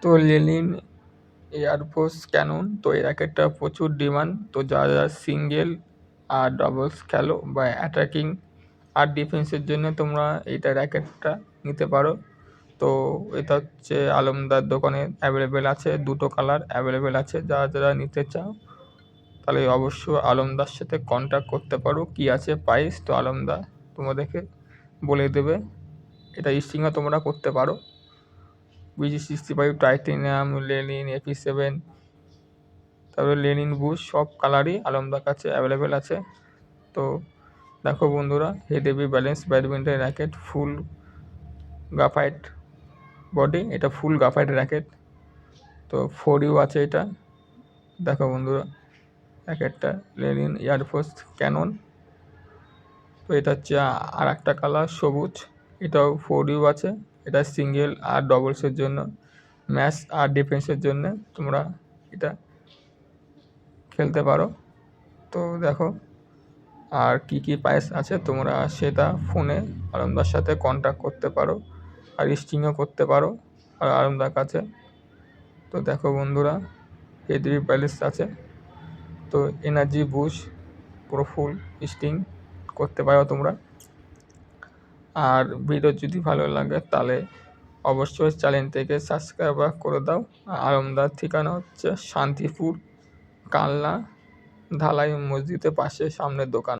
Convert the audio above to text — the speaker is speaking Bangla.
তো লেনিন এয়ারফোর্স ক্যানন, তো এই র্যাকেটটা প্রচুর ডিমান্ড। তো যারা সিঙ্গেল আর ডাবলস খেলো বা অ্যাটাকিং আর ডিফেন্সের জন্য তোমরা এইটা র্যাকেটটা নিতে পারো। তো এটা হচ্ছে আলমদার দোকানে অ্যাভেলেবেল আছে, দুটো কালার অ্যাভেলেবেল আছে। যারা যারা নিতে চাও তাহলে অবশ্যই আলমদার সাথে কন্ট্যাক্ট করতে পারো। কি আছে প্রাইস, তো আলমদা তোমাদেরকে বলে দেবে। এটা স্টিংও তোমরা করতে পারো। BG65 টাইটেনিয়াম, লেনিন, AP7, তারপরে লেনিন বুশ, সব কালারই আলমদার কাছে অ্যাভেলেবেল আছে। তো দেখো বন্ধুরা, হেডেভি ব্যালেন্স ব্যাডমিন্টন র্যাকেট, ফুল গ্রাফাইট বডি, এটা ফুল গ্রাফাইট র্যাকেট। তো 4U আছে এটা। দেখো বন্ধুরা র্যাকেটটা লেনিন এয়ারফোর্স ক্যানন। তো এটা হচ্ছে আর একটা কালার সবুজ, এটাও 4U আছে। এটা সিঙ্গেল আর ডবলসের জন্য, ম্যাচ আর ডিফেন্সের জন্য তোমরা এটা খেলতে পারো। তো দেখো আর কি কি প্রাইস আছে তোমরা সেটা ফোনে আলমদার সাথে কন্ট্যাক্ট করতে পারো আর স্টিংও করতে পারো আর আলমদার কাছে। তো দেখো বন্ধুরা, হেডেভি ব্যালেন্স আছে। তো এনার্জি বুশ পুরো ফুল স্টিং করতে পারো তোমরা। আর ভিডিও যদি ভালো লাগে তাহলে অবশ্যই চ্যানেলটিকে সাবস্ক্রাইব করে দাও। আলমদার ঠিকানা হচ্ছে শান্তিপুর, কালনা ঢালাই মসজিদের পাশে, সামনের দোকান।